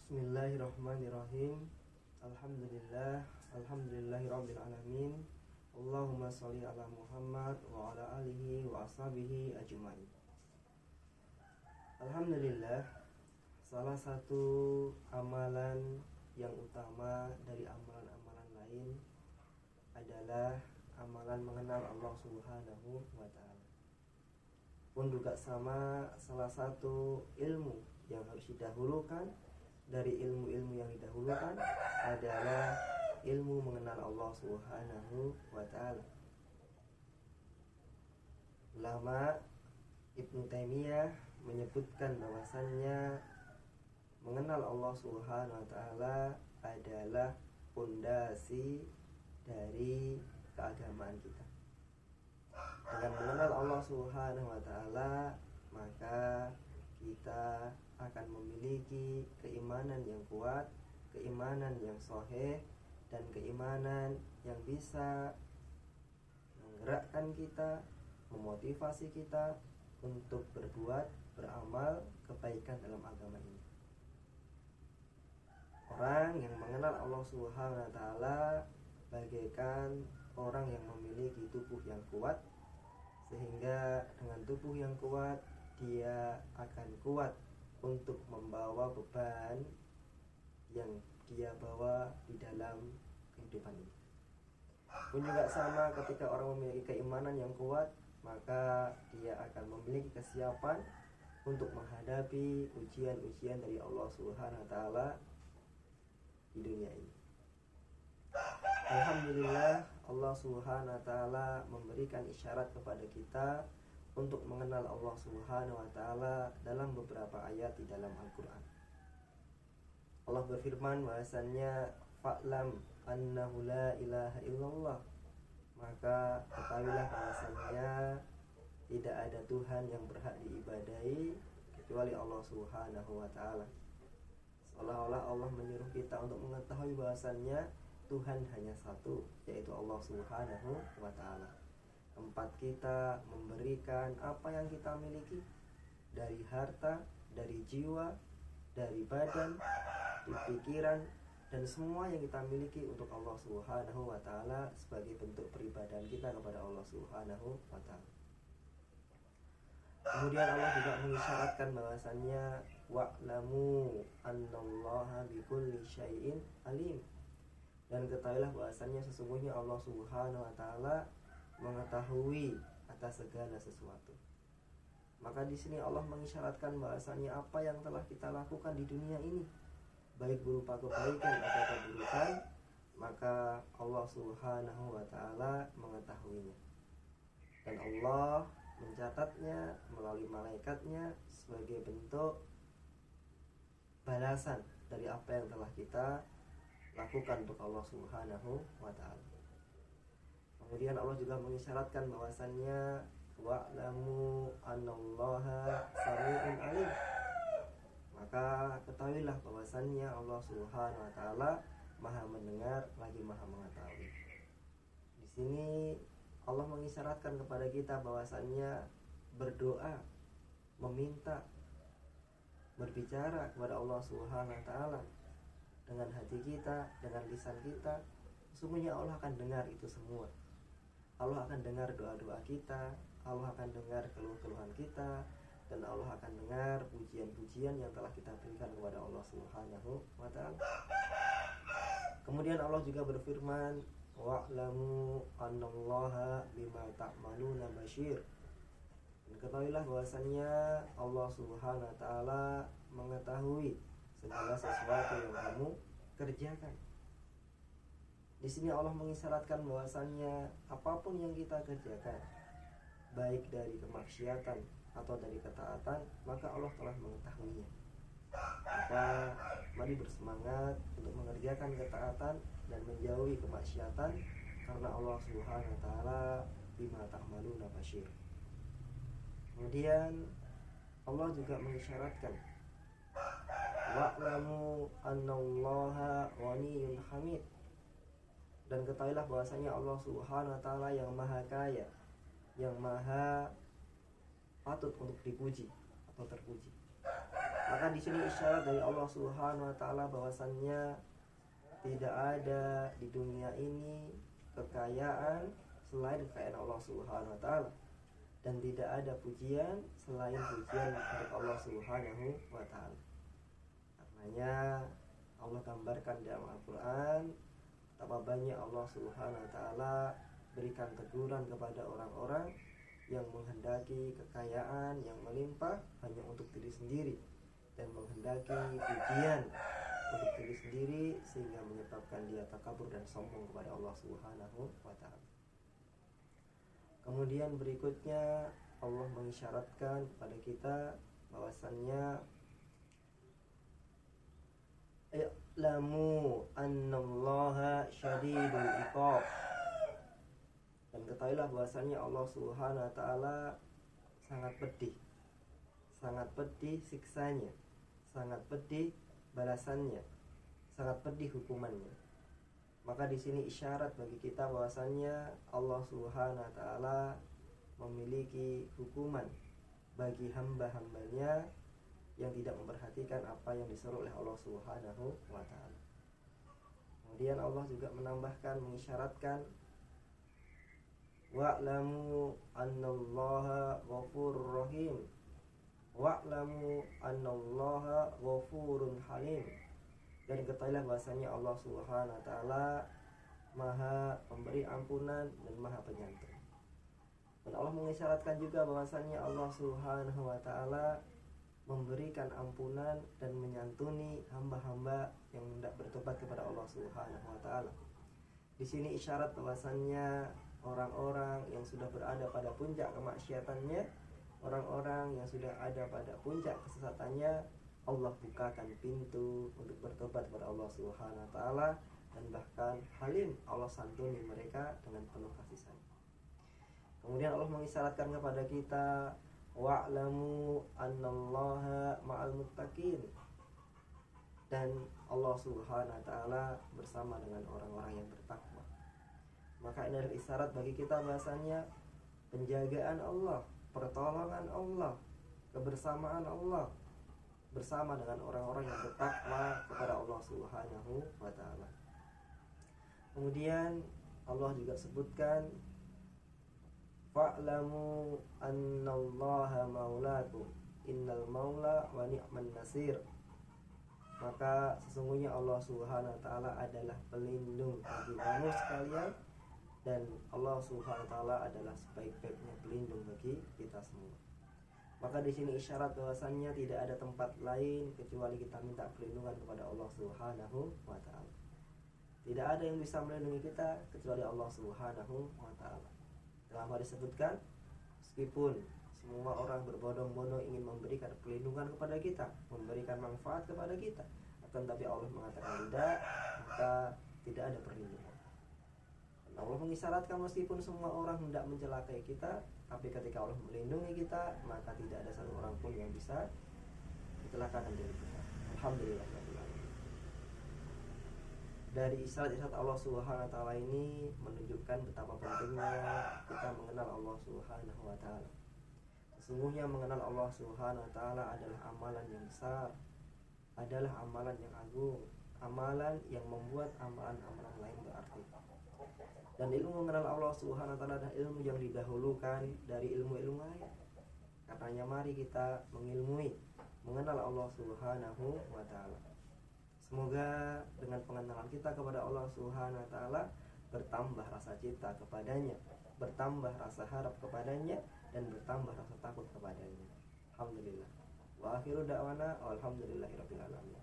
Bismillahirrahmanirrahim. Alhamdulillahirabbil alamin. Allahumma sholli ala Muhammad wa ala alihi wa ashabihi ajmain. Alhamdulillah, salah satu amalan yang utama dari amalan-amalan lain adalah amalan mengenal Allah Subhanahu wa ta'ala. Pun juga sama, salah satu ilmu yang harus didahulukan dari ilmu-ilmu yang didahulukan adalah ilmu mengenal Allah Subhanahu wa ta'ala. Ulama Ibnu Taimiyah menyebutkan bahwasannya mengenal Allah Subhanahu wa ta'ala adalah pondasi dari keagamaan kita. Dengan mengenal Allah Subhanahu wa ta'ala, maka kita akan memiliki keimanan yang kuat, keimanan yang sahih, dan keimanan yang bisa menggerakkan kita, memotivasi kita untuk berbuat, beramal kebaikan dalam agama ini. Orang yang mengenal Allah Subhanahu wa ta'ala bagaikan orang yang memiliki tubuh yang kuat, sehingga dengan tubuh yang kuat dia akan kuat untuk membawa beban yang dia bawa di dalam kehidupan ini. Pun juga sama, ketika orang memiliki keimanan yang kuat, maka dia akan memiliki kesiapan untuk menghadapi ujian-ujian dari Allah Subhanahu wa ta'ala di dunia ini. Alhamdulillah, Allah Subhanahu wa ta'ala memberikan isyarat kepada kita untuk mengenal Allah Subhanahu wa ta'ala dalam beberapa ayat di dalam Al-Quran. Allah berfirman bahwasannya fa'lam annahu la ilaha illallah, maka ketahuilah bahwasannya tidak ada Tuhan yang berhak diibadahi kecuali Allah Subhanahu wa ta'ala. Seolah-olah Allah menyuruh kita untuk mengetahui bahwasannya Tuhan hanya satu, yaitu Allah Subhanahu wa ta'ala. Tempat kita memberikan apa yang kita miliki, dari harta, dari jiwa, dari badan, dari pikiran, dan semua yang kita miliki untuk Allah Subhanahu wa ta'ala sebagai bentuk peribadahan kita kepada Allah Subhanahu wa ta'ala. Kemudian Allah juga mengisyaratkan bahwasannya wa'lamu annallaha bikulli syai'in alim, dan ketahuilah bahwasannya sesungguhnya Allah Subhanahu wa ta'ala mengetahui atas segala sesuatu. Maka di sini Allah mengisyaratkan bahwasannya apa yang telah kita lakukan di dunia ini, baik berupa kebaikan atau keburukan, maka Allah Subhanahu wa ta'ala mengetahuinya. Dan Allah mencatatnya melalui malaikatnya sebagai bentuk balasan dari apa yang telah kita lakukan untuk Allah Subhanahu wa ta'ala. Kemudian Allah juga mengisyaratkan bahwasannya wa'lamu annallaha sami'un alim, maka ketahuilah bahwasannya Allah Subhanahu wa ta'ala maha mendengar lagi maha mengetahui. Di sini Allah mengisyaratkan kepada kita bahwasannya berdoa, meminta, berbicara kepada Allah Subhanahu wa ta'ala dengan hati kita, dengan lisan kita, sesungguhnya Allah akan dengar itu semua. Allah akan dengar doa-doa kita, Allah akan dengar keluh-keluhan kita, dan Allah akan dengar pujian-pujian yang telah kita berikan kepada Allah Subhanahu wa ta'ala. Kemudian Allah juga berfirman, wa'lamu annallaha bima ta'maluna basyir, dan ketahuilah bahwasannya Allah Subhanahu wa ta'ala mengetahui segala sesuatu yang kamu kerjakan. Di sini Allah mengisyaratkan bahwasannya apapun yang kita kerjakan, baik dari kemaksiatan atau dari ketaatan, maka Allah telah mengetahuinya. Maka mari bersemangat untuk mengerjakan ketaatan dan menjauhi kemaksiatan, karena Allah Subhanahu wa ta'ala bima ta'maluna basyir. Kemudian Allah juga mengisyaratkan wa'lamu annallaha ghaniyyun hamid, dan ketahuilah bahwasanya Allah Subhanahu wa ta'ala yang maha kaya, yang maha patut untuk dipuji atau terpuji. Maka di sini isyarat dari Allah Subhanahu wa taala bahwasannya tidak ada di dunia ini kekayaan selain kekayaan Allah Subhanahu wa taala, dan tidak ada pujian selain pujian dari Allah Subhanahu wa taala. Karenanya Allah gambarkan dalam Al-Qur'an betapa banyak Allah Subhanahu wa taala berikan teguran kepada orang-orang yang menghendaki kekayaan yang melimpah hanya untuk diri sendiri, dan menghendaki pujian untuk diri sendiri, sehingga menyebabkan dia takabur dan sombong kepada Allah Subhanahu wa taala. Kemudian berikutnya Allah mengisyaratkan kepada kita bahwasannya i'lamu annallaha syadidul iqab, dan ketahuilah bahwasannya Allah Subhanahu wa taala sangat pedih siksanya, sangat pedih balasannya, sangat pedih hukumannya. Maka di sini isyarat bagi kita bahwasannya Allah Subhanahu wa taala memiliki hukuman bagi hamba-hambanya yang tidak memperhatikan apa yang disuruh oleh Allah Subhanahu wa taala. Kemudian Allah juga menambahkan, mengisyaratkan, wa'lamu annallaha ghafurur rahim, wa'lamu annallaha ghafurun halim, dan ketahuilah bahwasanya Allah Subhanahu wa taala Maha pemberi ampunan dan Maha penyantun. Dan Allah mengisyaratkan juga bahwasanya Allah Subhanahu wa taala memberikan ampunan dan menyantuni hamba-hamba yang hendak bertobat kepada Allah Subhanahu wa taala. Di sini isyarat bahwasannya orang-orang yang sudah berada pada puncak kemaksiatannya, orang-orang yang sudah ada pada puncak kesesatannya, Allah bukakan pintu untuk bertobat kepada Allah Subhanahu wa taala, dan bahkan halim, Allah santuni mereka dengan penuh kasih sayang. Kemudian Allah mengisyaratkan kepada kita, wa'lamu annallaha ma'al muttaqin, dan Allah Subhanahu wa taala bersama dengan orang-orang yang bertakwa. Maka ini adalah isyarat bagi kita bahasanya penjagaan Allah, pertolongan Allah, kebersamaan Allah bersama dengan orang-orang yang bertakwa kepada Allah Subhanahu wa taala. Kemudian Allah juga sebutkan, fa'lamu annallaha maulakum innal maula wa ni'man nasir. Maka sesungguhnya Allah Subhanahu wa taala adalah pelindung bagi kamu sekalian, dan Allah Subhanahu wa taala adalah sebaik-baiknya pelindung bagi kita semua. Maka di sini isyarat bahwasannya tidak ada tempat lain kecuali kita minta perlindungan kepada Allah Subhanahu wa taala. Tidak ada yang bisa melindungi kita kecuali Allah Subhanahu wa taala. Dalam hadis disebutkan, meskipun semua orang berbondong-bondong ingin memberikan perlindungan kepada kita, memberikan manfaat kepada kita, akan tapi Allah mengatakan tidak, maka tidak ada perlindungan. Dan Allah mengisyaratkan meskipun semua orang hendak mencelakai kita, tapi ketika Allah melindungi kita, maka tidak ada satu orang pun yang bisa mencelakakan diri kita. Alhamdulillah. Dari isyarat-isyarat Allah Subhanahu wa taala ini menunjukkan betapa pentingnya kita mengenal Allah Subhanahu wa taala. Sesungguhnya mengenal Allah Subhanahu wa taala adalah amalan yang besar, adalah amalan yang agung, amalan yang membuat amalan-amalan lain berarti. Dan ilmu mengenal Allah Subhanahu wa taala adalah ilmu yang didahulukan dari ilmu-ilmu lain. Katanya mari kita mengilmui, mengenal Allah Subhanahu wa taala. Semoga dengan pengenalan kita kepada Allah Subhanahu wa taala bertambah rasa cinta kepadanya, bertambah rasa harap kepadanya, dan bertambah rasa takut kepadanya. Alhamdulillah. Wa akhiru da'wana alhamdulillahirabbil alamin.